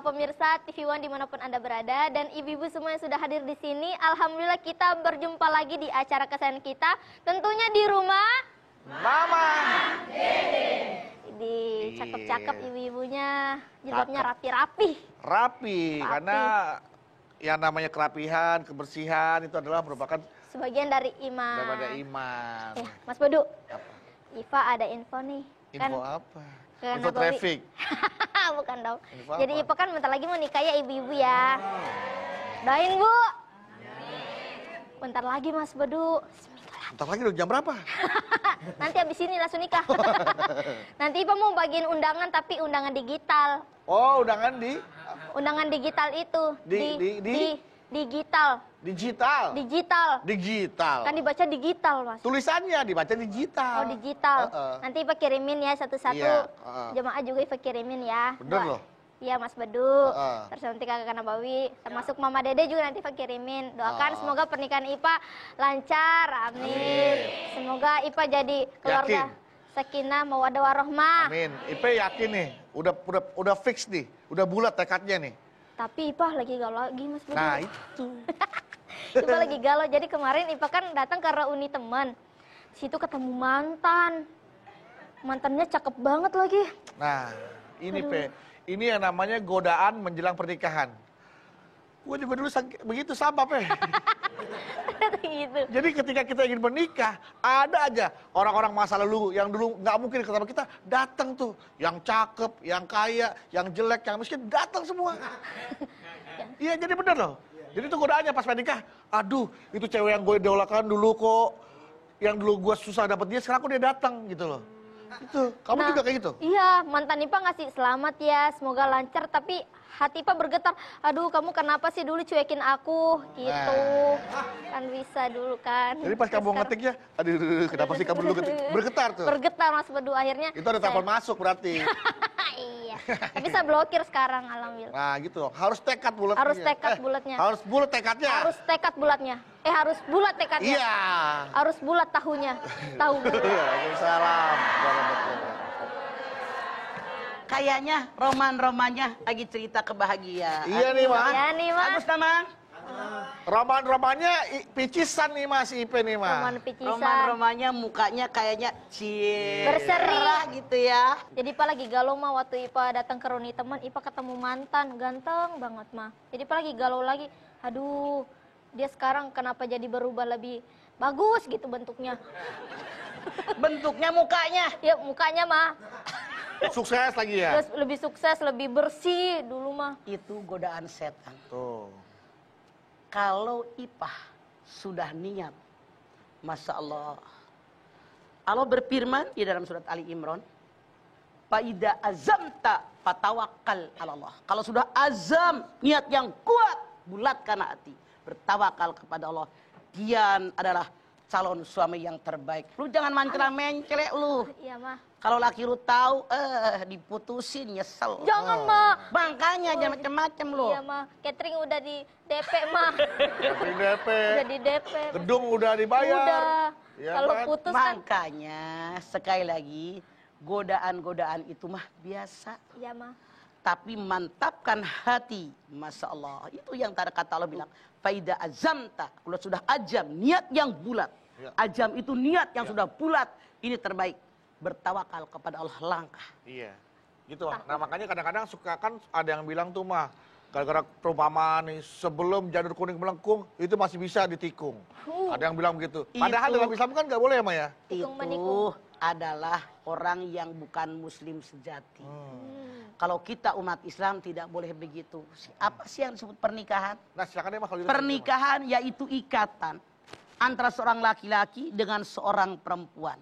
pemirsa TV One dimanapun Anda berada dan ibu-ibu semua yang sudah hadir di sini. Alhamdulillah kita berjumpa lagi di acara kesayangan kita. Tentunya di rumah Mama Dede. Di cakep-cakep ibu-ibunya, jilbabnya rapi-rapi. Rapi, karena yang namanya kerapihan, kebersihan itu adalah merupakan sebagian dari iman. daripada iman. Mas Bodu, Apa? Iva ada info nih. Info apa? Karena Info traffic. Bukan dong. Info Jadi apa? Iva kan bentar lagi mau nikah ya ibu-ibu ya. Doain Bu. Bentar lagi Mas Bodu. Bentar lagi udah jam berapa? Nanti abis ini langsung nikah. Nanti Iva mau bagiin undangan tapi undangan digital. Oh, undangan di Undangan digital itu. Digital. digital. Digital. Digital. Kan dibaca digital Mas. Tulisannya dibaca digital. Oh digital. Nanti Iva kirimin ya satu-satu. Iya, Jemaah juga Iva kirimin ya. Bener loh. Iya Mas Bedu, terus nanti kakak Nabawi, termasuk Mama Dede juga nanti Iva kirimin. Doakan semoga pernikahan Iva lancar, amin. Semoga Iva jadi keluarga sakinah mawaddah warohmah. Amin. Ipe yakin nih, udah fix nih, udah bulat tekadnya nih. Tapi Iva lagi galau lagi Mas Bedu. Nah itu. Iva lagi galau, jadi kemarin Iva kan datang ke reuni teman. Situ ketemu mantan. Mantannya cakep banget lagi. Nah, ini Pe. Ini yang namanya godaan menjelang pernikahan. Gue juga dulu begitu sama, Pe. Gitu. Jadi ketika kita ingin menikah, ada aja orang-orang masa lalu yang dulu nggak mungkin ketemu kita, datang tuh. Yang cakep, yang kaya, yang jelek, yang miskin, datang semua. Iya, jadi bener loh. Jadi itu godaannya pas menikah. Aduh, itu cewek yang gue idolakan dulu kok. Yang dulu gue susah dapet dia, sekarang aku dia datang gitu loh. Itu, kamu juga kayak gitu? Iya, mantan Ipa ngasih selamat ya, semoga lancar, tapi hati Ipa bergetar. Aduh, kamu kenapa sih dulu cuekin aku? Gitu. Kan bisa dulu kan. Jadi pas kamu ngetiknya, aduh, kenapa sih kamu dulu ngetik? Bergetar tuh? Bergetar Mas Bedu, akhirnya. Itu ada telepon masuk berarti. Iya, tapi saya blokir sekarang, alhamdulillah. Nah gitu, harus tekad bulatnya. Harus tekad bulatnya. Harus bulat tekadnya. Harus tekad bulatnya. Harus bulat tekadnya. Iya. Harus bulat tahunya. Tahu. Waalaikumsalam. Kayaknya roman-romannya lagi cerita kebahagiaan. Iya nih, Mas. Iya nih, Mas. Bagus nama. Roman-romannya picisan nih Mas Ipe nih Mas. Roman picisan. Roman-romannya mukanya kayaknya Berseri gitu ya. Jadi Ipa lagi galau mah waktu Ipa datang ke reuni teman, Ipa ketemu mantan, ganteng banget mah. Jadi Ipa lagi galau lagi. Aduh, dia sekarang kenapa jadi berubah lebih bagus gitu bentuknya. Bentuknya mukanya. Ya mukanya mah. Sukses lagi ya. Terus lebih sukses, lebih bersih dulu mah. Itu godaan setan. Tuh. Kalau Ipah sudah niat, Masya Allah. Allah berfirman di dalam surat Ali Imran, Fa'idha azamta fatawakal ala Allah. Kalau sudah azam, niat yang kuat, bulatkan hati, bertawakal kepada Allah. Dia adalah calon suami yang terbaik. Lu jangan mencela-mencela lu. Iya mah. Kalau laki lu tahu, diputusin nyesel. Jangan mah. Makanya jangan macem-macem lu. Iya mah. Catering udah di DP mah. Di DP. Udah di DP. Gedung udah dibayar. Udah. Ya Kalau kan? putus kan. Makanya sekali lagi godaan-godaan itu mah biasa. Iya mah. Tapi mantapkan hati, Masya Allah. Itu yang tanda kata Allah bilang, Faida azamta, kalau sudah ajam, niat yang bulat. Ya. Ajam itu niat yang sudah bulat, ini terbaik. Bertawakal kepada Allah langkah. Iya. Gitu. Nah makanya kadang-kadang suka kan ada yang bilang tuh mah, gara-gara perumpamaan nih, sebelum janur kuning melengkung, itu masih bisa ditikung. Ada yang bilang begitu. Padahal dalam Islam kan nggak boleh ya, Ma ya? Tikung Itu menikung. adalah orang yang bukan muslim sejati. Kalau kita umat Islam tidak boleh begitu. Apa sih yang disebut pernikahan? Nah silakan deh, Ma, kalau gitu. Pernikahan yaitu ikatan antara seorang laki-laki dengan seorang perempuan.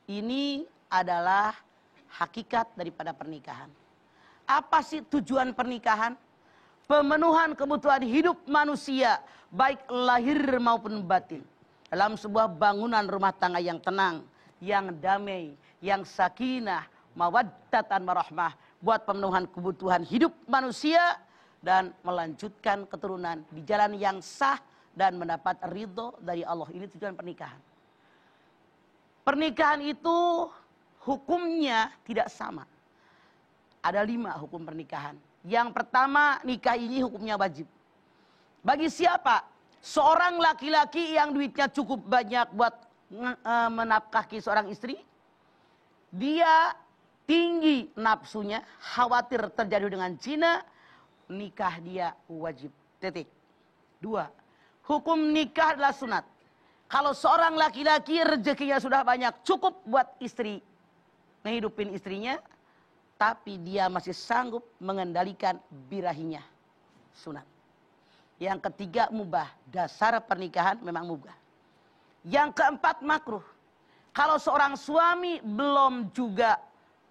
Ini adalah hakikat daripada pernikahan. Apa sih tujuan pernikahan? Pemenuhan kebutuhan hidup manusia, baik lahir maupun batin. Dalam sebuah bangunan rumah tangga yang tenang, yang damai, yang sakinah, mawaddatan warahmah, buat pemenuhan kebutuhan hidup manusia dan melanjutkan keturunan di jalan yang sah dan mendapat ridho dari Allah. Ini tujuan pernikahan. Pernikahan itu hukumnya tidak sama. Ada 5 hukum pernikahan. Yang pertama, nikah ini hukumnya wajib. Bagi siapa? Seorang laki-laki yang duitnya cukup banyak buat menafkahi seorang istri. Dia tinggi nafsunya, khawatir terjadi dengan zina, nikah dia wajib. Titik. 2. Hukum nikah adalah sunat. Kalau seorang laki-laki rezekinya sudah banyak, cukup buat istri, ngehidupin istrinya, tapi dia masih sanggup mengendalikan birahinya, sunat. Yang ketiga, mubah. Dasar pernikahan memang mubah. Yang keempat, makruh. Kalau seorang suami belum juga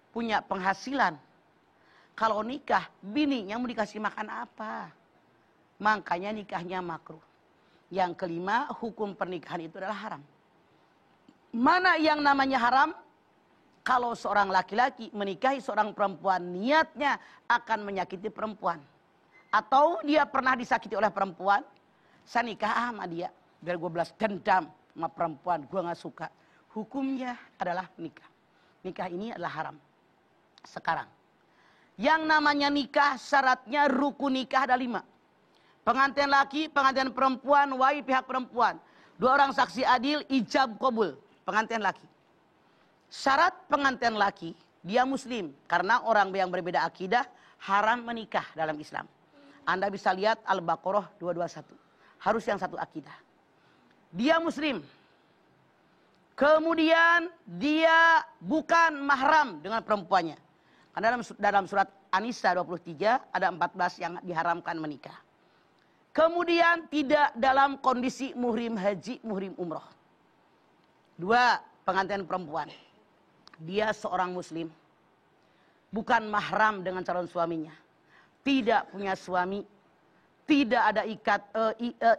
punya penghasilan, kalau nikah, bininya mau dikasih makan apa? Makanya nikahnya makruh. Yang kelima, hukum pernikahan itu adalah haram. Mana yang namanya haram? Kalau seorang laki-laki menikahi seorang perempuan, niatnya akan menyakiti perempuan. Atau dia pernah disakiti oleh perempuan, saya nikah sama dia, biar gue balas dendam sama perempuan, gue gak suka. Hukumnya adalah nikah. Nikah ini adalah haram. Sekarang, yang namanya nikah, syaratnya rukun nikah ada 5. Pengantin laki, pengantin perempuan, wali pihak perempuan. 2 orang saksi adil, ijab kabul. Pengantin laki. Syarat pengantin laki, dia muslim. Karena orang yang berbeda akidah, haram menikah dalam Islam. Anda bisa lihat Al-Baqarah 221. Harus yang satu akidah. Dia muslim. Kemudian dia bukan mahram dengan perempuannya. Karena dalam surat An-Nisa 23 ada 14 yang diharamkan menikah. Kemudian tidak dalam kondisi muhrim haji, muhrim umroh. 2, pengantin perempuan. Dia seorang muslim. Bukan mahram dengan calon suaminya. Tidak punya suami. Tidak ada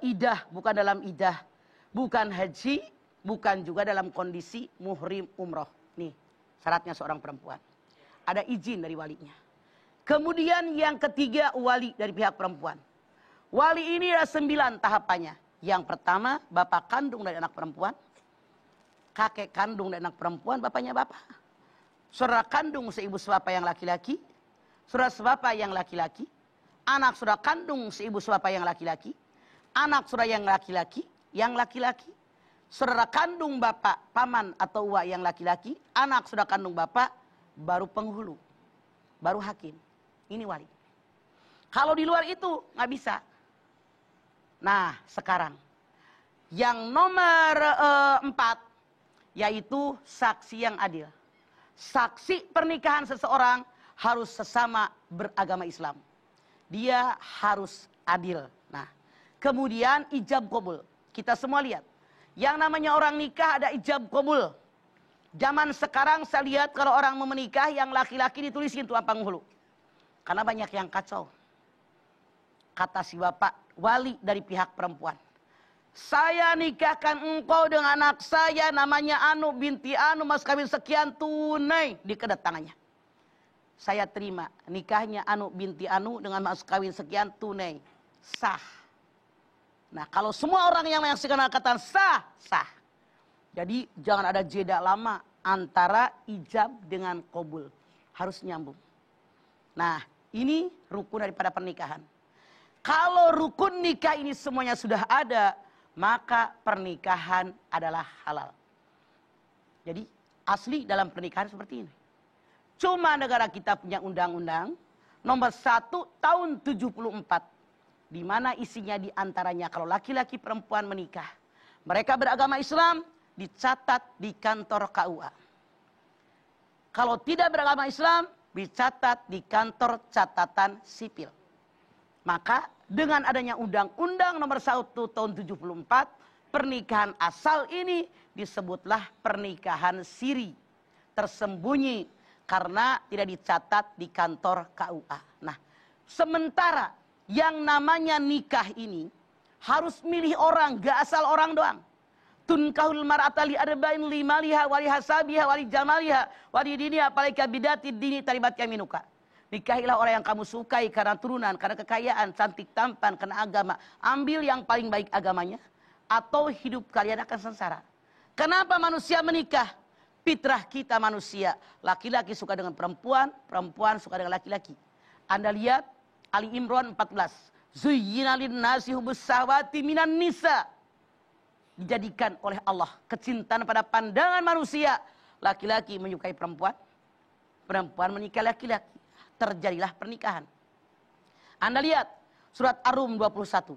idah, bukan dalam idah. Bukan haji, bukan juga dalam kondisi muhrim umroh. Nih, syaratnya seorang perempuan. Ada izin dari walinya. Kemudian yang ketiga, wali dari pihak perempuan. Wali ini ada 9 tahapannya. Yang pertama, bapak kandung dari anak perempuan. Kakek kandung dari anak perempuan, bapaknya bapak. Saudara kandung seibu sebapa yang laki-laki. Saudara sebapa yang laki-laki. Anak saudara kandung seibu sebapa yang laki-laki. Anak saudara yang laki-laki. Yang laki-laki. Saudara kandung bapak, paman atau uwa yang laki-laki. Anak saudara kandung bapak, baru penghulu. Baru hakim. Ini wali. Kalau di luar itu nggak bisa. Nah, sekarang yang nomor 4 yaitu saksi yang adil. Saksi pernikahan seseorang harus sesama beragama Islam. Dia harus adil. Nah, kemudian ijab qabul. Kita semua lihat. Yang namanya orang nikah ada ijab qabul. Zaman sekarang saya lihat kalau orang mau menikah yang laki-laki ditulisin tuh penghulu. Karena banyak yang kacau. Kata si bapak, wali dari pihak perempuan. Saya nikahkan engkau dengan anak saya namanya Anu binti Anu, mas kawin sekian tunai di kedatangannya. Saya terima nikahnya Anu binti Anu dengan mas kawin sekian tunai. Sah. Nah, kalau semua orang yang menyaksikan kata sah, sah. Jadi jangan ada jeda lama antara ijab dengan qabul. Harus nyambung. Nah, ini rukun daripada pernikahan. Kalau rukun nikah ini semuanya sudah ada, maka pernikahan adalah halal. Jadi asli dalam pernikahan seperti ini. Cuma negara kita punya undang-undang nomor 1 tahun 74. Di mana isinya diantaranya kalau laki-laki perempuan menikah. Mereka beragama Islam dicatat di kantor KUA. Kalau tidak beragama Islam dicatat di kantor catatan sipil. Maka dengan adanya undang-undang nomor 1 tahun 74, pernikahan asal ini disebutlah pernikahan siri. Tersembunyi karena tidak dicatat di kantor KUA. Nah, sementara yang namanya nikah ini harus milih orang, gak asal orang doang. Tunkahul mar'ata li arba'in limaliha wali hasabiha wali jamaliha wali diniha apalika bidati dini taribat yaminuka. Nikahilah orang yang kamu sukai karena turunan, karena kekayaan, cantik tampan, karena agama. Ambil yang paling baik agamanya, atau hidup kalian akan sengsara. Kenapa manusia menikah? Fitrah kita manusia. Laki-laki suka dengan perempuan, perempuan suka dengan laki-laki. Anda lihat Ali Imran 14. Zuyyina lin-nasi hubbus syahawati minan nisa. Dijadikan oleh Allah kecintaan pada pandangan manusia. Laki-laki menyukai perempuan, perempuan menyukai laki-laki. Terjadilah pernikahan. Anda lihat surat Ar-Rum 21.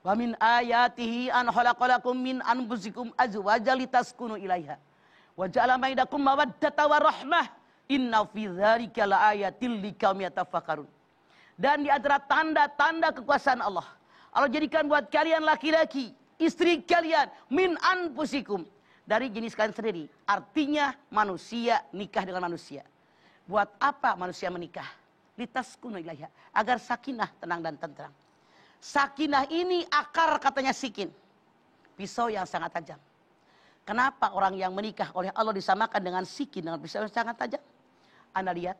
Wa min ayatihi an khalaqalakum min anfusikum azwajan litaskunu ilaiha. Wa ja'ala bainakum mawaddatan wa rahmah. Inna fi dzalika laayatil liqaumin yatafakkarun. Dan di antara tanda-tanda kekuasaan Allah, Allah jadikan buat kalian laki-laki, istri kalian min anfusikum, dari jenis kalian sendiri. Artinya manusia nikah dengan manusia. Buat apa manusia menikah? Litaskunu ilaiha, agar sakinah, tenang dan tentram. Sakinah ini akar katanya sikin, pisau yang sangat tajam. Kenapa orang yang menikah oleh Allah disamakan dengan sikin, dengan pisau yang sangat tajam? Anda lihat,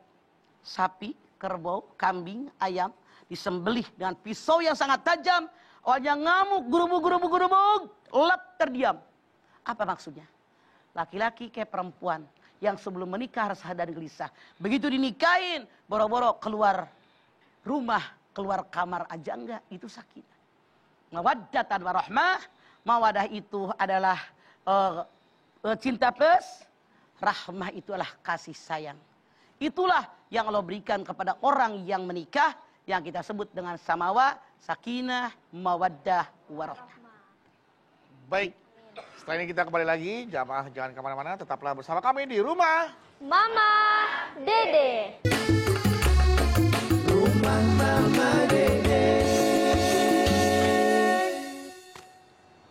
sapi, kerbau, kambing, ayam disembelih dengan pisau yang sangat tajam. Awalnya ngamuk, gerubuk, lep terdiam. Apa maksudnya? Laki-laki kayak perempuan yang sebelum menikah resah dan gelisah. Begitu dinikahin, boro-boro keluar rumah, keluar kamar aja enggak, itu sakinah. Mawaddatan warahmah, mawadah itu adalah cinta plus, rahmah itu adalah kasih sayang. Itulah yang Allah berikan kepada orang yang menikah, yang kita sebut dengan samawa, sakinah, mawaddah, warahmah. Baik, setelah ini kita kembali lagi, jamaah jangan kemana-mana, tetaplah bersama kami di Rumah Mama Dede. Rumah Mama Dede.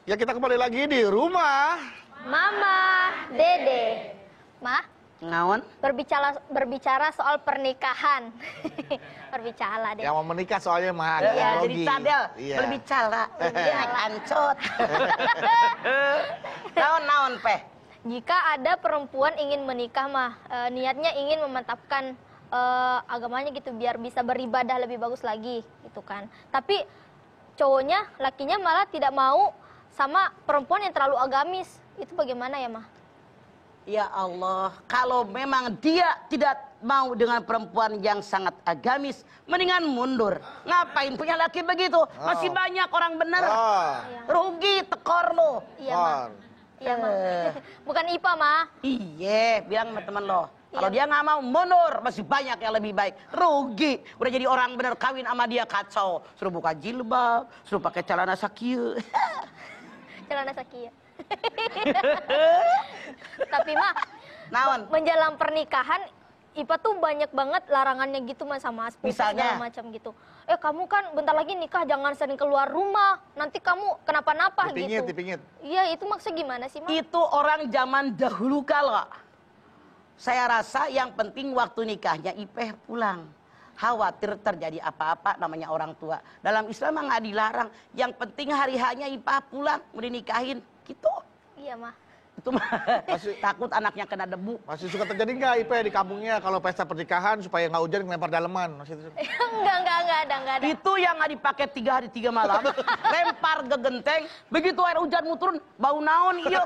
Ya, kita kembali lagi di Rumah Mama Dede. Ma, Ngawan? berbicara soal pernikahan. Berbicara deh. yang mau menikah soalnya mah Iya, jadi cadel, Iya. berbicara, naik ancot. Naon peh. Jika ada perempuan ingin menikah mah, niatnya ingin memantapkan agamanya gitu biar bisa beribadah lebih bagus lagi gitu kan. Tapi cowoknya, lakinya malah tidak mau sama perempuan yang terlalu agamis. Itu bagaimana ya mah? Ya Allah, kalau memang dia tidak mau dengan perempuan yang sangat agamis, mendingan mundur. Ngapain punya laki begitu? Masih banyak orang bener. Rugi, tekor lo. Iya mah. Iya mah. Bukan IPA mah. Iya, bilang sama temen lo. Kalau Iya. dia nggak mau mundur, masih banyak yang lebih baik. Rugi, udah jadi orang bener, kawin sama dia kacau. Suruh buka jilbab, suruh pakai celana sakieu. Celana sakia. Tapi mah, Naon? menjelang pernikahan IPA tuh banyak banget larangannya gitu mah sama sepupu Misalnya? segala macam gitu. Kamu kan bentar lagi nikah jangan sering keluar rumah, nanti kamu kenapa-napa gitu. Dipingit. Iya, itu maksudnya gimana sih mah? Itu orang zaman dahulu kala. Saya rasa yang penting waktu nikahnya Ipeh pulang. Khawatir terjadi apa-apa namanya orang tua. Dalam Islam mah nggak dilarang. Yang penting hari-harinya Ipah pulang, mau dinikahin. Gitu. Iya mah. Itu mah takut anaknya kena debu. Masih suka terjadi nggak IP di kampungnya kalau pesta pernikahan supaya nggak hujan ngelempar daleman? Masih itu. Enggak ada. Itu yang nggak dipakai 3 hari 3 malam. Lempar ke genteng. Begitu air hujan turun, bau naon iya.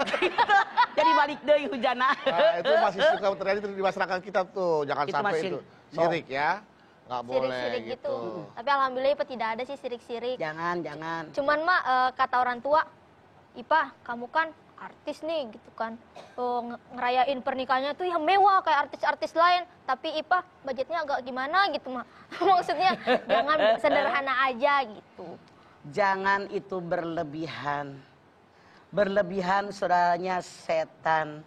Jadi balik deh hujanna. Nah, itu masih suka terjadi di masyarakat kita tuh. Jangan Itu sampai masih itu. Sirik ya. Nggak boleh Sirik-sirik gitu. gitu. Tapi alhamdulillah IPA tidak ada sih sirik-sirik. Jangan. Cuman mah kata orang tua, IPA kamu kan artis nih gitu kan, ngerayain pernikahannya tuh yang mewah kayak artis-artis lain, tapi IPA budgetnya agak gimana gitu mah. Maksudnya jangan sederhana aja gitu. Jangan itu berlebihan. Berlebihan saudaranya setan.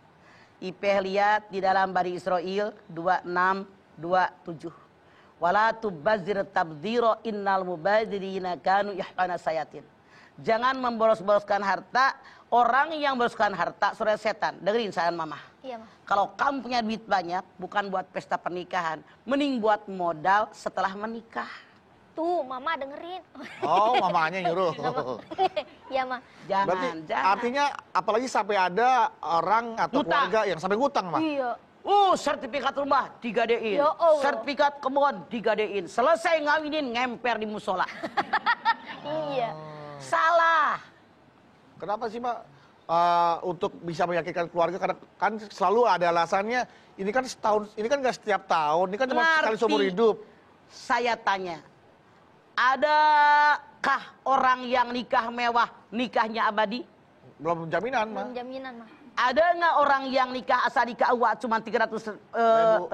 Ipeh lihat di dalam Bani Israel 26:27. Wala tubazzir tabdzira innal mubadzirina kanu ihwana sayatin. Jangan memboros-boroskan harta. Orang yang memboroskan harta saudara setan. Dengerin saran mama. Iya mah. Kalau kamu punya duit banyak, bukan buat pesta pernikahan, mending buat modal setelah menikah. Tuh mama dengerin. Oh, mamanya nyuruh. Iya mah. Berarti Jangan. artinya apalagi sampai ada orang atau Ngutang. keluarga yang sampai ngutang mah. Iya. Sertifikat rumah digadein. Ya Allah. Sertifikat kebun digadein. Selesai ngawinin ngemper di musola. Iya. Salah. Kenapa sih Mbak? Untuk bisa meyakinkan keluarga karena kan selalu ada alasannya. Ini kan setahun, ini kan nggak setiap tahun, ini kan cuma sekali seumur Ngerti. hidup. Saya tanya, Adakah orang yang nikah mewah, nikahnya abadi? Belum jaminan, mah. Belum jaminan, mah. Ada nggak orang yang nikah asal nikah awal cuma 300.000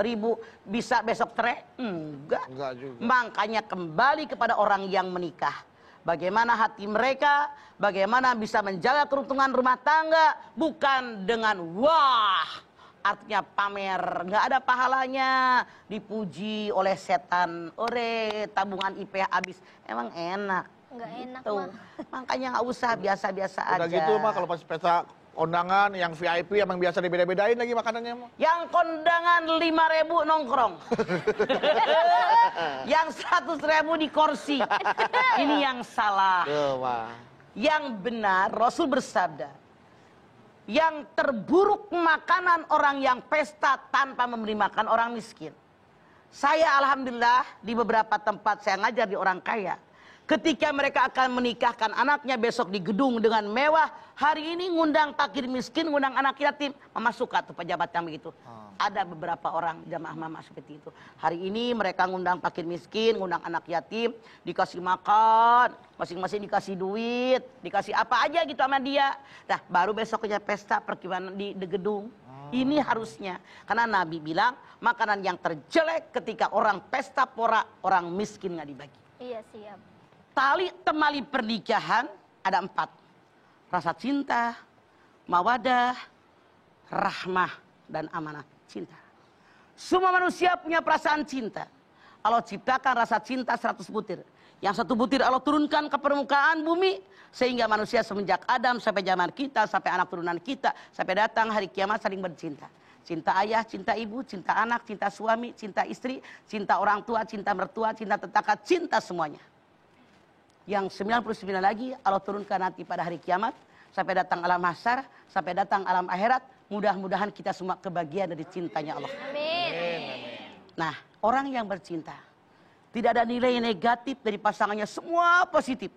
bisa besok cerai? Enggak. Enggak juga. Makanya kembali kepada orang yang menikah. Bagaimana hati mereka, bagaimana bisa menjaga kerukunan rumah tangga, bukan dengan wah, artinya pamer, nggak ada pahalanya, dipuji oleh setan, ore tabungan IP habis, emang enak. Nggak enak, Tuh. mah. Makanya nggak usah biasa-biasa aja. Udah gitu mah kalau pas pesta kondangan yang VIP emang biasa dibeda-bedain lagi makanannya mah. Yang kondangan 5.000 nongkrong. Yang 100.000 di kursi. Ini yang salah. Tuh, mah. Yang benar Rasul bersabda, yang terburuk makanan orang yang pesta tanpa memberi makan orang miskin. Saya alhamdulillah di beberapa tempat saya ngajar di orang kaya. Ketika mereka akan menikahkan anaknya besok di gedung dengan mewah, hari ini ngundang fakir miskin, ngundang anak yatim. Mama suka tuh pejabat yang begitu. Ada beberapa orang jamaah mama seperti itu. Hari ini mereka ngundang fakir miskin, ngundang anak yatim, dikasih makan, masing-masing dikasih duit, dikasih apa aja gitu sama dia. Nah, baru besoknya pesta perkiwanan di gedung. Ini harusnya. Karena Nabi bilang, makanan yang terjelek ketika orang pesta pora, orang miskin nggak dibagi. Iya, siap. Tali temali pernikahan ada 4. Rasa cinta, mawadah, rahmah, dan amanah. Cinta. Semua manusia punya perasaan cinta. Allah ciptakan rasa cinta 100 butir. Yang 1 butir Allah turunkan ke permukaan bumi. Sehingga manusia semenjak Adam sampai zaman kita, sampai anak turunan kita, sampai datang hari kiamat saling bercinta. Cinta ayah, cinta ibu, cinta anak, cinta suami, cinta istri, cinta orang tua, cinta mertua, cinta tetangga, cinta semuanya. Yang 99 lagi Allah turunkan nanti pada hari kiamat, sampai datang alam mahsyar, sampai datang alam akhirat. Mudah-mudahan kita semua kebagian dari cintanya Allah. Amin. Nah, orang yang bercinta tidak ada nilai negatif dari pasangannya, semua positif.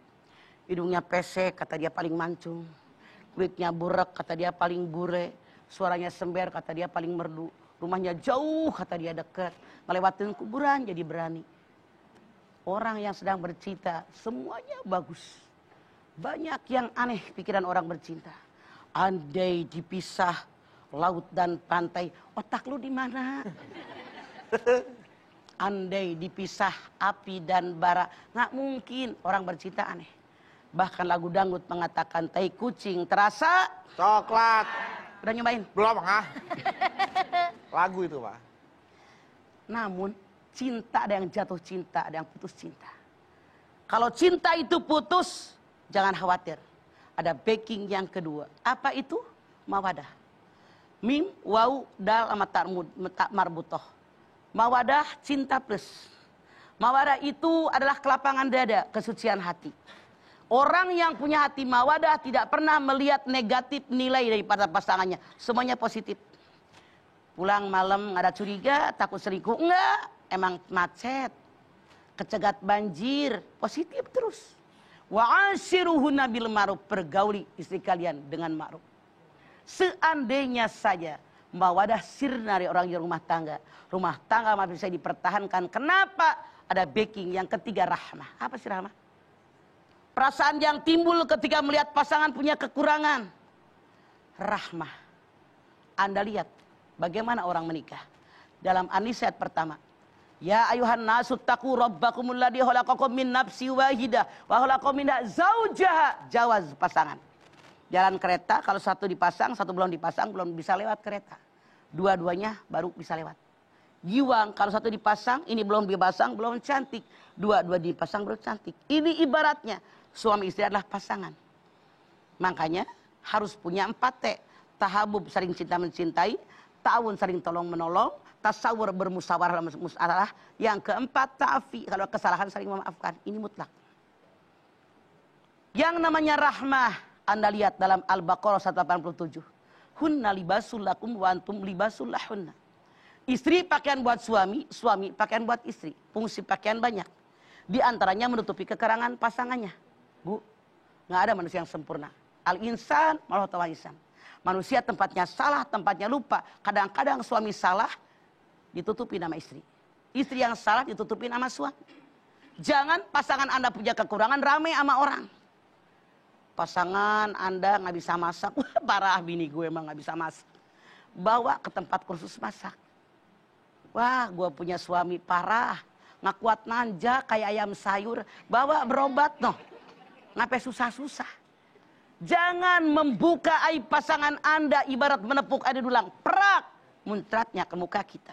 Hidungnya pesek, kata dia paling mancung. Kulitnya burek, kata dia paling bure. Suaranya sember, kata dia paling merdu. Rumahnya jauh, kata dia dekat. Ngelewatin kuburan jadi berani. Orang yang sedang bercinta, semuanya bagus. Banyak yang aneh pikiran orang bercinta. Andai dipisah laut dan pantai, otak lu di mana? Andai dipisah api dan bara, nggak mungkin. Orang bercinta aneh. Bahkan lagu dangdut mengatakan tai kucing terasa Coklat. udah nyobain? Belum, ah. Lagu itu, Pak. Namun cinta, ada yang jatuh cinta, ada yang putus cinta. Kalau cinta itu putus, jangan khawatir. Ada backing yang kedua. Apa itu? Mawadah. Mim, waw, dal, sama tak marbutoh. Mawadah, cinta plus. Mawadah itu adalah kelapangan dada, kesucian hati. Orang yang punya hati mawadah tidak pernah melihat negatif nilai daripada pasangannya. Semuanya positif. Pulang malam nggak ada curiga, takut selingkuh. Enggak, emang macet. Kecegat banjir, positif terus. Wa ashiruhunna bil ma'ruf, pergauli istri kalian dengan ma'ruf. Seandainya saja mawadah sirna dari orang yang rumah tangga. Rumah tangga masih bisa dipertahankan. Kenapa? Ada backing yang ketiga, rahmah. Apa sih rahmah? Perasaan yang timbul ketika melihat pasangan punya kekurangan. Rahmah. Anda lihat bagaimana orang menikah. Dalam An-Nisa ayat pertama. Ya ayuhan nasu taqu rabbakumul ladzi khalaqakum min nafsin wahidah wa khalaqa minha zaujaha. Jawaz pasangan. Jalan kereta kalau satu dipasang, satu belum dipasang, belum bisa lewat kereta. Dua-duanya baru bisa lewat. Giwang kalau satu dipasang, ini belum dipasang, belum cantik. Dua-dua dipasang baru cantik. Ini ibaratnya suami istri adalah pasangan. Makanya harus punya 4T. Tahabub, saling cinta mencintai. Ta'awun, saling tolong menolong. Tasawur, bermusyawarah dalam masalah. Yang keempat, ta'afi, kalau kesalahan saling memaafkan. Ini mutlak. Yang namanya rahmah, Anda lihat dalam Al-Baqarah 187. Hunna libasul lakum wa antum libasul lahunna. Istri pakaian buat suami, suami pakaian buat istri. Fungsi pakaian banyak. Di antaranya menutupi kekurangan pasangannya. Bu, nggak ada manusia yang sempurna. Al-insan malah tawa'isan. Manusia tempatnya salah, tempatnya lupa. Kadang-kadang suami salah, ditutupi nama istri. Istri yang salah ditutupi nama suami. Jangan pasangan Anda punya kekurangan rame sama orang. Pasangan Anda nggak bisa masak. Wah, parah bini gue emang nggak bisa masak. Bawa ke tempat kursus masak. Wah, gue punya suami parah. Nggak kuat nanja kayak ayam sayur. Bawa berobat noh. Ngapain susah-susah. Jangan membuka aib pasangan Anda ibarat menepuk air dulang. Prak. Muncratnya ke muka kita.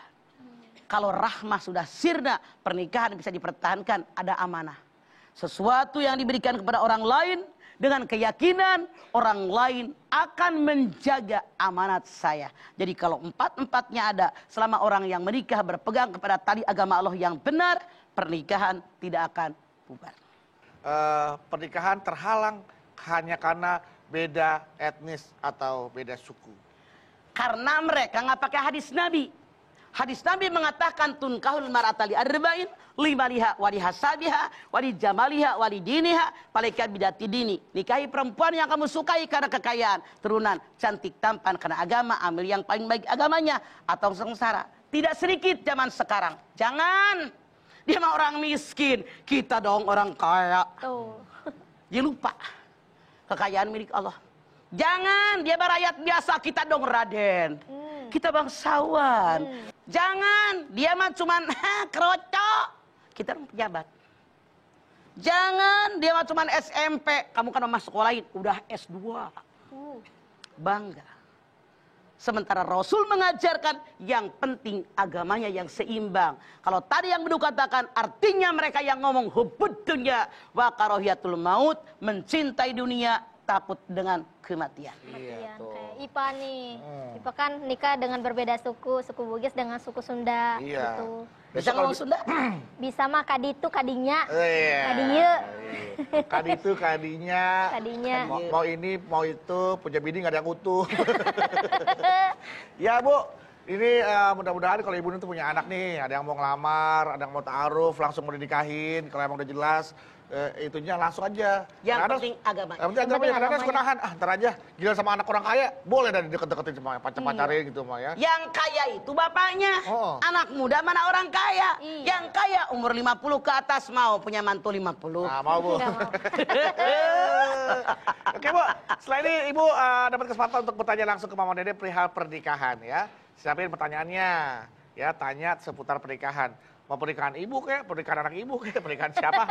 Kalau rahmah sudah sirna, pernikahan bisa dipertahankan, ada amanah. Sesuatu yang diberikan kepada orang lain, dengan keyakinan orang lain akan menjaga amanat saya. Jadi kalau empat-empatnya ada, selama orang yang menikah berpegang kepada tali agama Allah yang benar, pernikahan tidak akan bubar. Pernikahan terhalang hanya karena beda etnis atau beda suku. Karena mereka nggak pakai hadis Nabi. Hadis Nabi mengatakan tunkahul mar'atali arba'in lima liha wali hasabiha wali jamaliha wali diniha palika bidati dini. Nikahi perempuan yang kamu sukai karena kekayaan, turunan, cantik, tampan, karena agama, ambil yang paling baik agamanya atau sengsara. Tidak sedikit zaman sekarang. Jangan. Dia mah orang miskin, kita dong orang kaya. Tuh. Dia lupa kekayaan milik Allah. Jangan, dia rakyat biasa, kita dong Raden. Kita bangsawan. Jangan, dia mah cuman kerocok. Kita dong pejabat. Jangan, dia mah cuman SMP. Kamu kan masuk sekolahin, udah S2. Bangga. Sementara Rasul mengajarkan yang penting agamanya yang seimbang. Kalau tadi yang Bedu katakan artinya mereka yang ngomong hubud dunya wa karahiyatul maut, mencintai dunia, takut dengan kematian. Kematian. Kayak Ipa nih. Ipa kan nikah dengan berbeda suku, suku Bugis dengan suku Sunda. Iya. Gitu. Bisa ngomong Sunda? Bisa mah kaditu kadinya. Iya. Kadiye. Kaditu kadinya. Kadinya. Mau ini mau itu, punya bini nggak ada yang utuh. Ya Bu, ini mudah-mudahan kalau ibu itu punya anak nih, ada yang mau ngelamar, ada yang mau ta'aruf, langsung mau dinikahin, kalau emang udah jelas. Itunya langsung aja. Yang Kadang-kadang- penting agama. Yang penting agamanya, kadang-kadang suka nahan. Ntar aja, gila sama anak orang kaya, boleh dah deket-deketin sama pacar-pacarin gitu mah ya. Yang kaya itu bapaknya. Oh. Anak muda mana orang kaya. Iya. Yang kaya umur 50 ke atas mau punya mantu 50. Nah, mau Bu. Nggak mau. Oke Bu, setelah ini Ibu dapat kesempatan untuk bertanya langsung ke Mama Dede perihal pernikahan ya. Siapin pertanyaannya, ya tanya seputar pernikahan. Mau pernikahan ibu kek, pernikahan anak ibu kek, pernikahan siapa?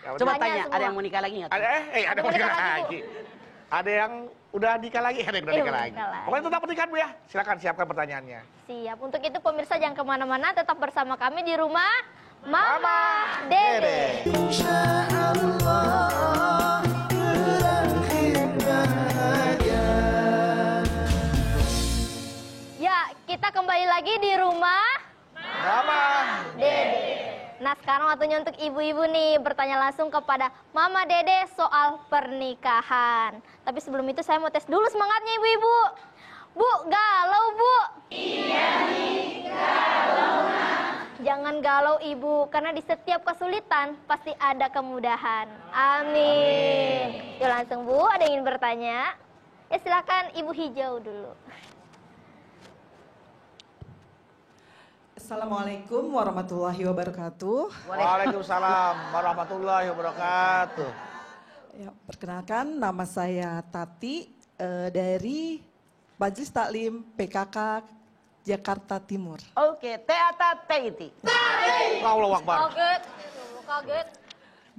Ya, Coba Tanya tanya, semua. ada yang mau nikah lagi nggak? ada ada yang Ada menikah menikah lagi, lagi. Ada yang udah nikah lagi, ada yang udah Iya, nikah udah lagi. nikah lagi. Pokoknya tentang pernikahan Bu ya. Silakan siapkan pertanyaannya. Siap. Untuk itu pemirsa jangan kemana-mana, tetap bersama kami di rumah Mama Dede. Ya, kita kembali lagi di rumah Mama. Dede. Nah, sekarang waktunya untuk ibu-ibu nih bertanya langsung kepada Mama Dede soal pernikahan. Tapi sebelum itu saya mau tes dulu semangatnya ibu-ibu. Bu, galau Bu? Iya nih, galau. Jangan galau ibu, karena di setiap kesulitan pasti ada kemudahan. Amin. Yuk langsung Bu, ada yang ingin bertanya? Ya silakan Ibu Hijau dulu. Assalamualaikum warahmatullahi wabarakatuh. Waalaikumsalam warahmatullahi wabarakatuh. Ya, perkenalkan nama saya Tati dari Majelis Taklim PKK Jakarta Timur. Oke, Teata Teiti. Allahu Akbar. Kaget. Kaget.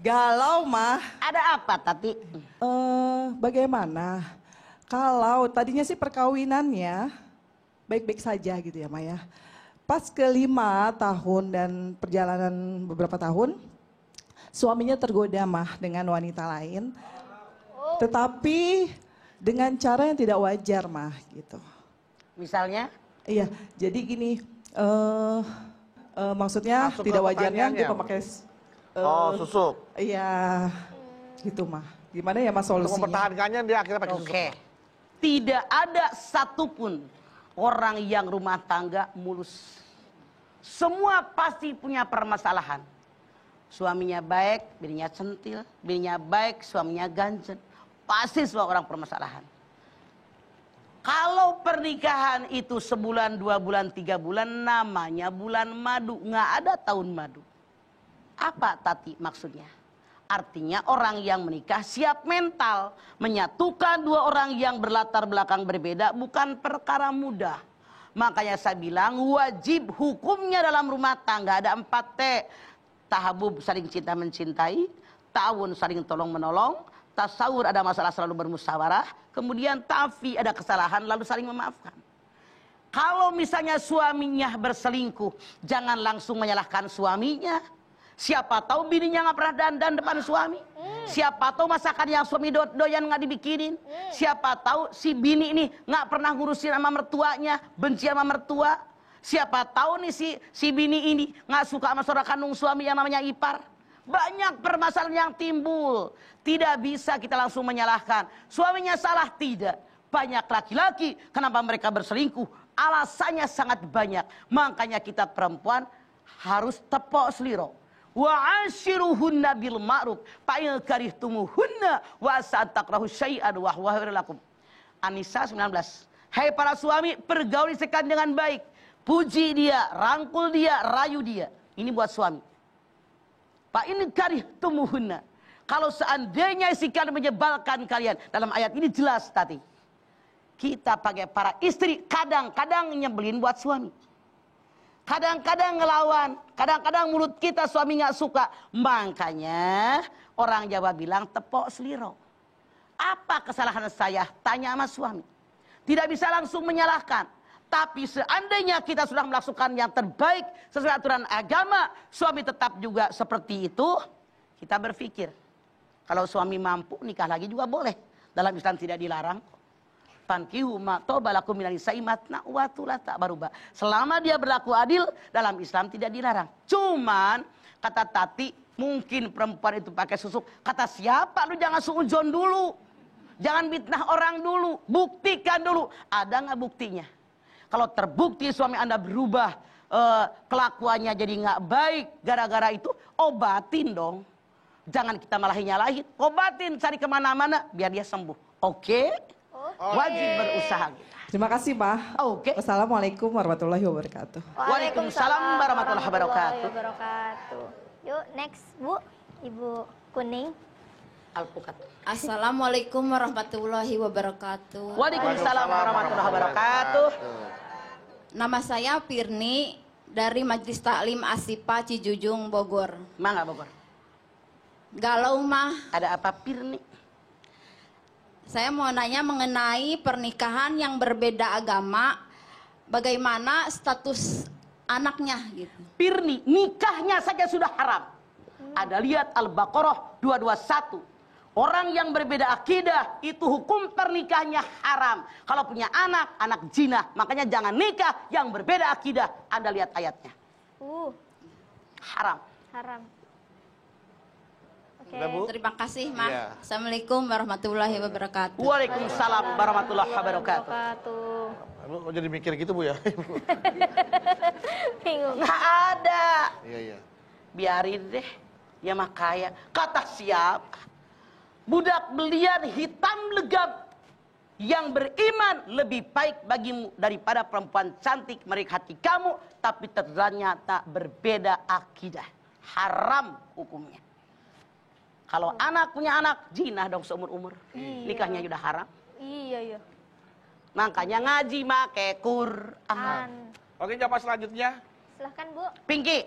Galau mah, Ada apa Tati? bagaimana? Kalau tadinya sih perkawinannya baik-baik saja gitu ya Maya. Pas ke 5 tahun dan perjalanan beberapa tahun, suaminya tergoda mah dengan wanita lain. Tetapi dengan cara yang tidak wajar mah gitu. Misalnya? Iya, jadi gini, maksudnya Masuk ke tidak wajarnya dia pertanyaannya. memakai Susuk. iya, gitu mah. Gimana ya mas Untuk solusinya? mempertahankannya dia akhirnya pakai susuk. Oke. Tidak ada satupun orang yang rumah tangga mulus. Semua pasti punya permasalahan. Suaminya baik, bininya centil. Bininya baik, suaminya ganjen. Pasti semua orang permasalahan. Kalau pernikahan itu sebulan, 2 bulan, 3 bulan, namanya bulan madu. Nggak ada tahun madu. Apa Tati maksudnya? Artinya orang yang menikah siap mental. Menyatukan dua orang yang berlatar belakang berbeda bukan perkara mudah. Makanya saya bilang wajib hukumnya dalam rumah tangga ada 4T. Tahabub saling cinta mencintai. Ta'awun saling tolong menolong. Tasawur ada masalah selalu bermusyawarah. Kemudian ta'fi ada kesalahan lalu saling memaafkan. Kalau misalnya suaminya berselingkuh, jangan langsung menyalahkan suaminya. Siapa tahu bininya nggak pernah dandan depan suami. Siapa tahu masakan yang suami doyan nggak dibikinin. Siapa tahu si bini ini nggak pernah ngurusin sama mertuanya, benci sama mertua. Siapa tahu nih si bini ini nggak suka sama saudara kandung suami yang namanya ipar. Banyak permasalahan yang timbul. Tidak bisa kita langsung menyalahkan. Suaminya salah tidak. Banyak laki-laki kenapa mereka berselingkuh. Alasannya sangat banyak. Makanya kita perempuan harus tepok seliro. Wa ashiruhunna bil ma'ruf fa in karihtumuhunna wa sa'takrahu syai'an wa huwa khairul lakum. An-Nisa 19. Hai para suami, pergauli sekalian dengan baik. Puji dia, rangkul dia, rayu dia. Ini buat suami. Fa in karihtumuhunna. Kalau seandainya si kalian menyebalkan kalian, dalam ayat ini jelas tadi. Kita pakai para istri kadang-kadang nyebelin buat suami. Kadang-kadang ngelawan, kadang-kadang mulut kita suami nggak suka. Makanya orang Jawa bilang tepok seliro. Apa kesalahan saya? Tanya sama suami. Tidak bisa langsung menyalahkan. Tapi seandainya kita sudah melakukan yang terbaik sesuai aturan agama, suami tetap juga seperti itu, kita berpikir. Kalau suami mampu nikah lagi juga boleh. Dalam Islam tidak dilarang. Fankihu ma tobalakum minal nisa'i matna wa thulatha baruba. Selama dia berlaku adil, dalam Islam tidak dilarang. Cuman kata Tati, mungkin perempuan itu pakai susuk. Kata siapa? Lu jangan suudzon dulu. Jangan fitnah orang dulu. Buktikan dulu. Ada nggak buktinya? Kalau terbukti suami Anda berubah, kelakuannya jadi nggak baik gara-gara itu, obatin dong. Jangan kita malah nyalahin. Obatin, cari kemana-mana biar dia sembuh. Oke? Wajib berusaha kita. Terima kasih, Pak. Oke. Wassalamualaikum warahmatullahi wabarakatuh. Waalaikumsalam warahmatullahi wabarakatuh. Yuk, next, Bu. Ibu Kuning. Alpukat. Assalamualaikum warahmatullahi wabarakatuh. Waalaikumsalam warahmatullahi wabarakatuh. Nama saya Pirni dari Majelis Taklim Asipa Cijujung, Bogor. Mangga Bogor. Galau mah. Ada apa Pirni? Saya mau nanya mengenai pernikahan yang berbeda agama. Bagaimana status anaknya gitu. Pirni, nikahnya saja sudah haram. Ada lihat Al-Baqarah 221. Orang yang berbeda akidah itu hukum pernikahannya haram. Kalau punya anak, anak zina. Makanya jangan nikah yang berbeda akidah. Anda lihat ayatnya. Haram. Haram. Oke. Terima kasih, Mah. Iya. Assalamualaikum warahmatullahi wabarakatuh. Waalaikumsalam warahmatullahi wabarakatuh. Lu jadi mikir gitu, Bu ya? Bingung. Nggak ada. Iya. Biarin deh. Ya mah kaya. Kata siapa? Budak belian hitam legap. Yang beriman lebih baik bagimu daripada perempuan cantik merik hati kamu. Tapi ternyata berbeda akidah. Haram hukumnya. Kalau anak punya anak, zina dong seumur-umur. Nikahnya sudah haram. Iya. Makanya ngaji make Quran. Oke, jamaah selanjutnya. Silahkan, Bu. Pinky.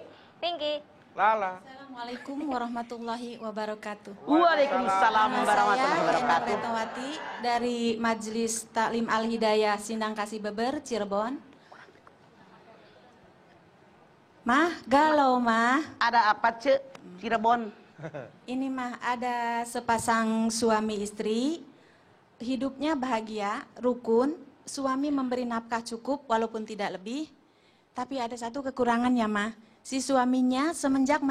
Lala. Assalamualaikum warahmatullahi wabarakatuh. Waalaikumsalam warahmatullahi Saya wabarakatuh. Retnowati dari Majelis Taklim Al-Hidayah Sindang Kasih Beber, Cirebon. Mah, galau mah. Ada apa cek Cirebon? Ini mah ada sepasang suami istri. Hidupnya bahagia, rukun. Suami memberi nafkah cukup walaupun tidak lebih. Tapi ada satu kekurangannya mah. Si suaminya semenjak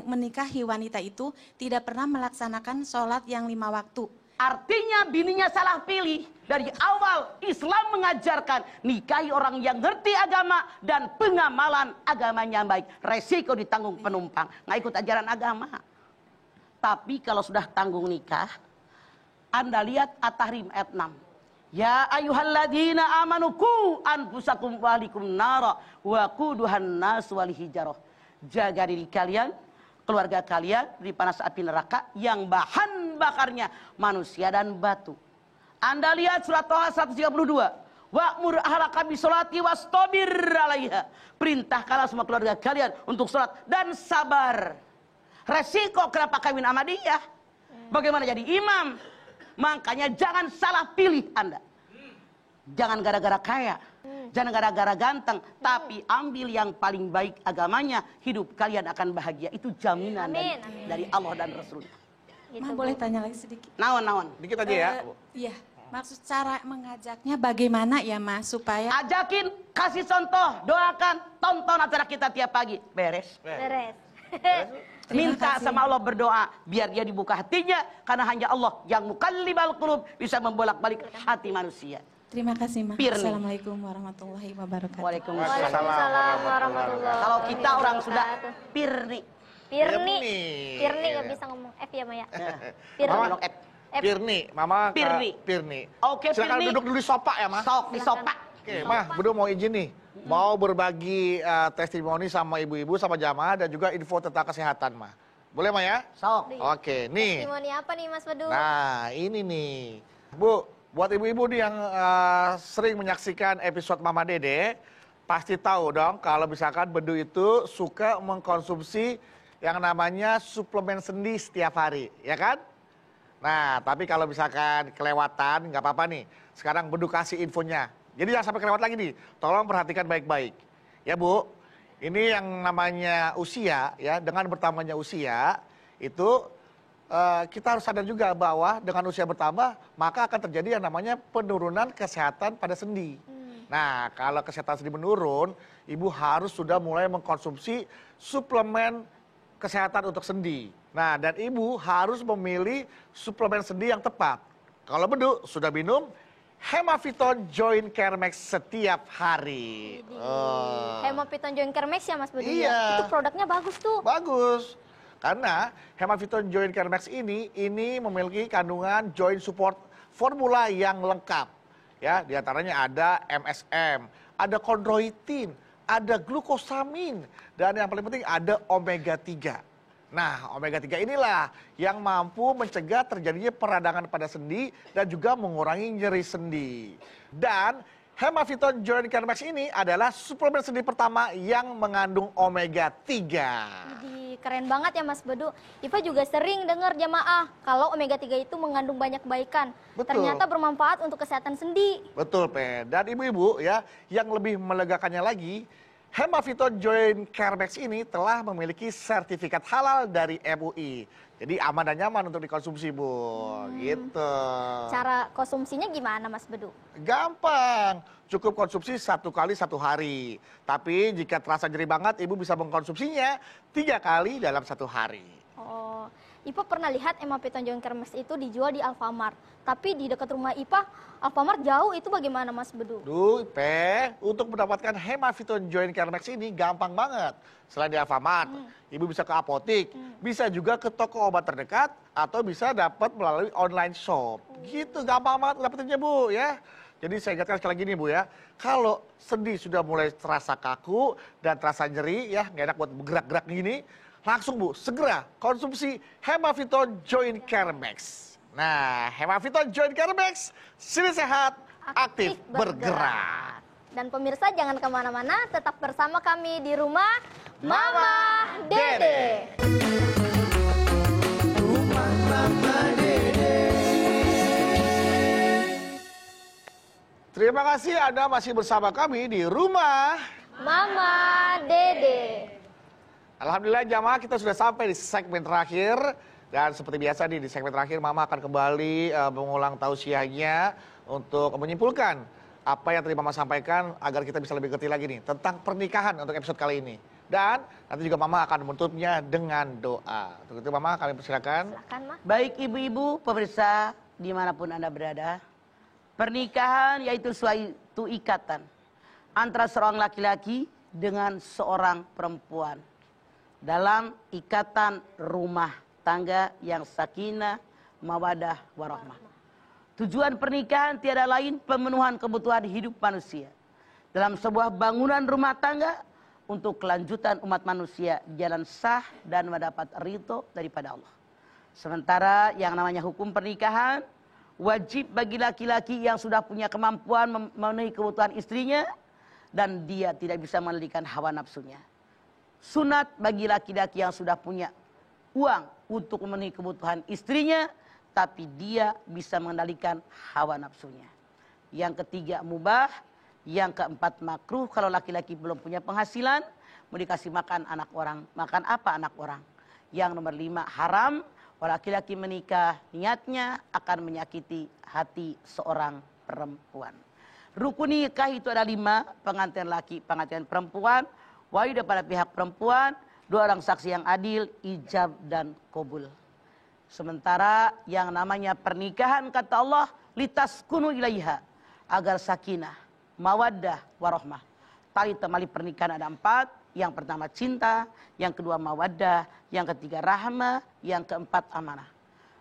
menikahi wanita itu tidak pernah melaksanakan sholat yang 5 waktu. Artinya bininya salah pilih. Dari awal Islam mengajarkan nikahi orang yang ngerti agama dan pengamalan agamanya baik. Resiko ditanggung penumpang. Nggak ikut ajaran agama. Tapi kalau sudah tanggung nikah, Anda lihat At-Tahrim ayat 6. Ya ayyuhalladzina amanu qu anfusakum wa ahlikum nara wa quduhan nas wal hijarah. Jaga diri kalian, keluarga kalian dari panas api neraka yang bahan bakarnya manusia dan batu. Anda lihat surat Toha 132. Wa'mur ahlaka bisolati wastabir 'alaiha. Perintahkanlah semua keluarga kalian untuk sholat dan sabar. Resiko kenapa kawin sama dia? Bagaimana jadi imam? Makanya jangan salah pilih Anda. Jangan gara-gara kaya, jangan gara-gara ganteng, tapi ambil yang paling baik agamanya, hidup kalian akan bahagia. Itu jaminan dari Allah dan Rasulnya. Ma, boleh tanya lagi sedikit? Naon. Dikit aja ya. Iya, maksud cara mengajaknya bagaimana ya Mas supaya Ajakin, kasih contoh, doakan, tonton acara kita tiap pagi. Beres. Beres. Minta sama Allah berdoa biar dia dibuka hatinya, karena hanya Allah yang mukallibal qulub bisa membolak-balik hati manusia. Terima kasih, Ma. Pirni. Assalamualaikum warahmatullahi wabarakatuh. Waalaikumsalam. Waalaikumsalam warahmatullahi Kalau kita orang wabarakatuh. sudah Pirni. Pirni. Pirni. Pirni nggak bisa ngomong F ya Maya. Ngomong F. Pirni, Mama ke Pirni. Pirni. Oke, Silakan Pirni. duduk dulu di sofa ya, Ma. Sok di sofa. Oke, Mah, Bedu mau izin nih. Mau berbagi testimoni sama ibu-ibu, sama jamaah, dan juga info tentang kesehatan, Mah. Boleh, Mah ya? Sok. Oke, nih. Testimoni apa nih Mas Bedu? Nah, ini nih. Bu, buat ibu-ibu nih yang sering menyaksikan episode Mama Dede, pasti tahu dong kalau misalkan Bedu itu suka mengkonsumsi yang namanya suplemen sendi setiap hari, ya kan? Nah, tapi kalau misalkan kelewatan, nggak apa-apa nih. Sekarang Bedu kasih infonya. Jadi jangan sampai kelewat lagi nih. Tolong perhatikan baik-baik. Ya Bu, ini yang namanya usia, ya, dengan bertambahnya usia, itu kita harus sadar juga bahwa dengan usia bertambah, maka akan terjadi yang namanya penurunan kesehatan pada sendi. Nah, kalau kesehatan sendi menurun, Ibu harus sudah mulai mengkonsumsi suplemen kesehatan untuk sendi. Nah, dan Ibu harus memilih suplemen sendi yang tepat. Kalau Bedu sudah minum Hemaviton Joint Care Max setiap hari. Hemaviton Joint Care Max ya Mas Bedu? Iya. Itu produknya bagus tuh. Bagus. Karena Hemaviton Joint Care Max ini memiliki kandungan joint support formula yang lengkap. Ya, di antaranya ada MSM, ada chondroitin, ada glukosamin, dan yang paling penting ada omega 3. Nah, omega 3 inilah yang mampu mencegah terjadinya peradangan pada sendi dan juga mengurangi nyeri sendi. Dan Hemaviton Joint Care Max ini adalah suplemen sendi pertama yang mengandung omega 3. Jadi keren banget ya Mas Bedu. Iva juga sering dengar jamaah kalau omega 3 itu mengandung banyak kebaikan. Betul. Ternyata bermanfaat untuk kesehatan sendi. Betul, Pe. Dan ibu-ibu ya, yang lebih melegakannya lagi, Hemaviton Joint Care Max ini telah memiliki sertifikat halal dari MUI. Jadi aman dan nyaman untuk dikonsumsi, Bu. Gitu. Cara konsumsinya gimana Mas Bedu? Gampang. Cukup konsumsi 1 kali 1 hari. Tapi jika terasa nyeri banget, Ibu bisa mengkonsumsinya 3 kali dalam 1 hari. Oh, Ipa pernah lihat Hemaviton Joint Care Max itu dijual di Alfamart. Tapi di dekat rumah Ipa, Alfamart jauh, itu bagaimana Mas Bedu? Pe, untuk mendapatkan Hemaviton Joint Care Max ini gampang banget. Selain di Alfamart, Ibu bisa ke apotik, bisa juga ke toko obat terdekat, atau bisa dapat melalui online shop. Gitu, gampang banget dapetinnya, Bu, ya. Jadi saya ingatkan sekali lagi nih, Bu, ya. Kalau sendi sudah mulai terasa kaku dan terasa nyeri, ya, nggak enak buat bergerak-gerak gini, langsung, Bu, segera konsumsi Hemaviton Joint Care Max. Nah, Hemaviton Joint Care Max, sini sehat, aktif bergerak. Dan pemirsa jangan kemana-mana, tetap bersama kami di rumah Mama Dede. Rumah Mama Dede. Terima kasih Anda masih bersama kami di rumah Mama Dede. Alhamdulillah jamaah, kita sudah sampai di segmen terakhir. Dan seperti biasa nih, di segmen terakhir Mama akan kembali mengulang tausiahnya untuk menyimpulkan apa yang tadi Mama sampaikan agar kita bisa lebih ngerti lagi nih tentang pernikahan untuk episode kali ini. Dan nanti juga Mama akan menutupnya dengan doa. Untuk itu Mama, kami persilakan. Silakan, Ma. Baik ibu-ibu, pemirsa dimanapun Anda berada. Pernikahan yaitu suatu ikatan antara seorang laki-laki dengan seorang perempuan. Dalam ikatan rumah tangga yang sakinah, mawadah, warahmah. Tujuan pernikahan tiada lain pemenuhan kebutuhan hidup manusia. Dalam sebuah bangunan rumah tangga, untuk kelanjutan umat manusia di jalan sah dan mendapat ridho daripada Allah. Sementara yang namanya hukum pernikahan wajib bagi laki-laki yang sudah punya kemampuan memenuhi kebutuhan istrinya dan dia tidak bisa mengendalikan hawa nafsunya. Sunat bagi laki-laki yang sudah punya uang untuk memenuhi kebutuhan istrinya, tapi dia bisa mengendalikan hawa nafsunya. Yang ketiga mubah, yang keempat makruh kalau laki-laki belum punya penghasilan, mau dikasih makan anak orang. Makan apa anak orang? Yang nomor 5 haram, kalau laki-laki menikah niatnya akan menyakiti hati seorang perempuan. Rukun nikah itu ada 5, pengantin laki, pengantin perempuan, wajib pada pihak perempuan, 2 orang saksi yang adil, ijab dan qabul. Sementara yang namanya pernikahan kata Allah, litaskunu ilaiha, agar sakinah, mawaddah, warahmah. Tali temali pernikahan ada 4, yang pertama cinta, yang kedua mawaddah, yang ketiga rahmah, yang keempat amanah.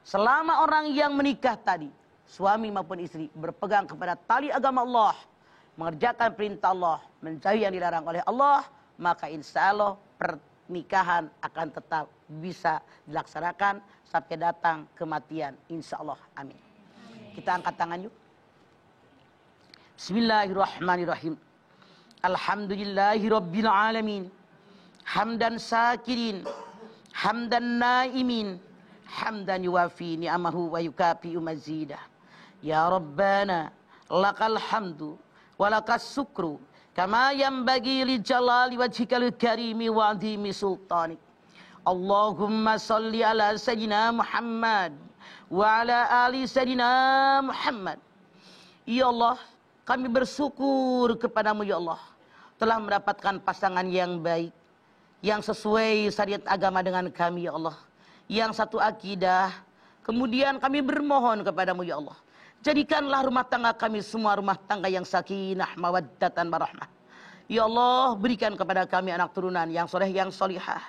Selama orang yang menikah tadi, suami maupun istri berpegang kepada tali agama Allah, mengerjakan perintah Allah, menjauhi yang dilarang oleh Allah, maka insya Allah pernikahan akan tetap bisa dilaksanakan sampai datang kematian. Insya Allah. Amin. Kita angkat tangan yuk. Bismillahirrahmanirrahim. Alhamdulillahi rabbil alamin. Hamdan sakirin, hamdan naimin, hamdan yuwafi ni'amahu wa yukafi'u mazidah. Ya Rabbana lakal hamdu walakas sukru kama yanbaghi li jalali wajhikal karimi wa azimi sultanik. Allahumma salli ala sayyidina Muhammad wa ala ali sayyidina Muhammad. Ya Allah, kami bersyukur kepadamu ya Allah, telah mendapatkan pasangan yang baik, yang sesuai syariat agama dengan kami ya Allah, yang satu akidah. Kemudian kami bermohon kepadamu ya Allah, jadikanlah rumah tangga kami semua rumah tangga yang sakinah, mawaddatan, warahmah. Ya Allah, berikan kepada kami anak turunan yang soleh, yang solihah.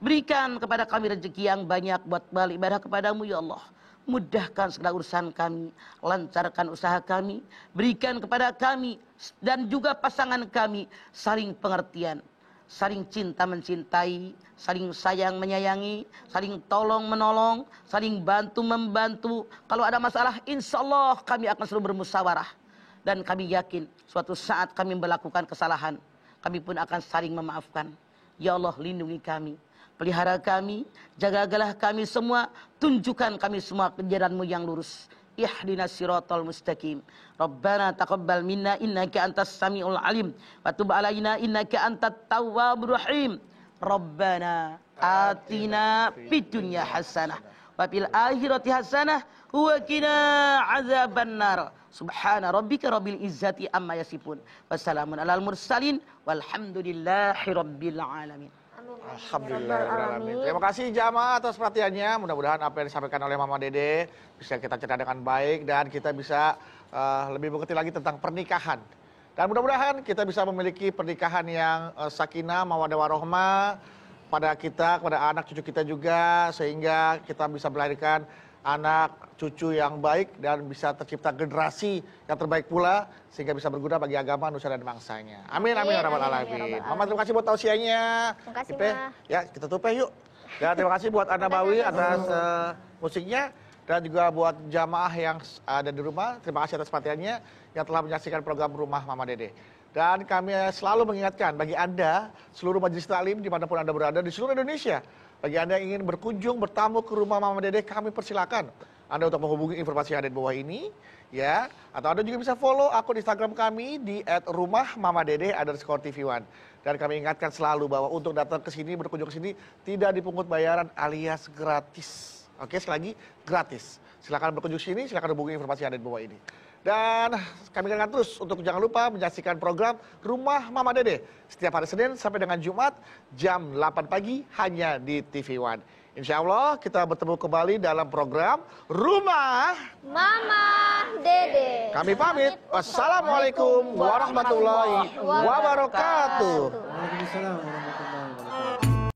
Berikan kepada kami rezeki yang banyak buat balik ibadah kepadamu ya Allah. Mudahkan segala urusan kami, lancarkan usaha kami, berikan kepada kami dan juga pasangan kami saling pengertian, saling cinta mencintai, saling sayang menyayangi, saling tolong menolong, saling bantu membantu. Kalau ada masalah, insya Allah kami akan selalu bermusyawarah. Dan kami yakin suatu saat kami melakukan kesalahan, kami pun akan saling memaafkan. Ya Allah, lindungi kami, pelihara kami, jagalah kami semua, tunjukkan kami semua ke jalanmu yang lurus. Ihdinas siratal mustaqim. Rabbana taqabbal minna innaka antas samiul alim wa tub alaina innaka antat tawwabur rahim. Rabbana atina fid dunya hasanah wa fil akhirati hasanah wa qina azabannar. Subhana rabbika rabbil izzati amma yasifun. Wassalamun alal mursalin walhamdulillahi rabbil alamin. Alhamdulillah. Terima kasih jamaah atas perhatiannya. Mudah-mudahan apa yang disampaikan oleh Mama Dede bisa kita cerna dengan baik dan kita bisa lebih mengerti lagi tentang pernikahan. Dan mudah-mudahan kita bisa memiliki pernikahan yang sakinah, mawaddah, warahmah pada kita, kepada anak cucu kita juga, sehingga kita bisa melahirkan anak cucu yang baik dan bisa tercipta generasi yang terbaik pula sehingga bisa berguna bagi agama, nusa dan bangsanya. Amin amin ya rabbal alamin. Mama terima kasih buat tausiahnya. Terima kasih, Ipe, Ma. ya kita tupai yuk. Dan terima kasih buat Anda Bawi atas musiknya dan juga buat jamaah yang ada di rumah. Terima kasih atas perhatiannya yang telah menyaksikan program Rumah Mama Dede. Dan kami selalu mengingatkan bagi Anda seluruh majelis taklim dimanapun Anda berada di seluruh Indonesia. Bagi Anda yang ingin berkunjung, bertamu ke rumah Mama Dede, kami persilakan Anda untuk menghubungi informasi yang ada di bawah ini, ya. Atau Anda juga bisa follow akun Instagram kami di @rumahmamadede_tv1. Dan kami ingatkan selalu bahwa untuk datang ke sini, berkunjung ke sini, tidak dipungut bayaran alias gratis. Oke, sekali lagi, gratis. Silakan berkunjung ke sini, silakan hubungi informasi yang ada di bawah ini. Dan kami ingatkan terus untuk jangan lupa menyaksikan program Rumah Mama Dede setiap hari Senin sampai dengan Jumat jam 8 pagi hanya di TV One. Insya Allah kita bertemu kembali dalam program Rumah Mama Dede. Kami pamit. Wassalamualaikum warahmatullahi wabarakatuh. Waalaikumsalam.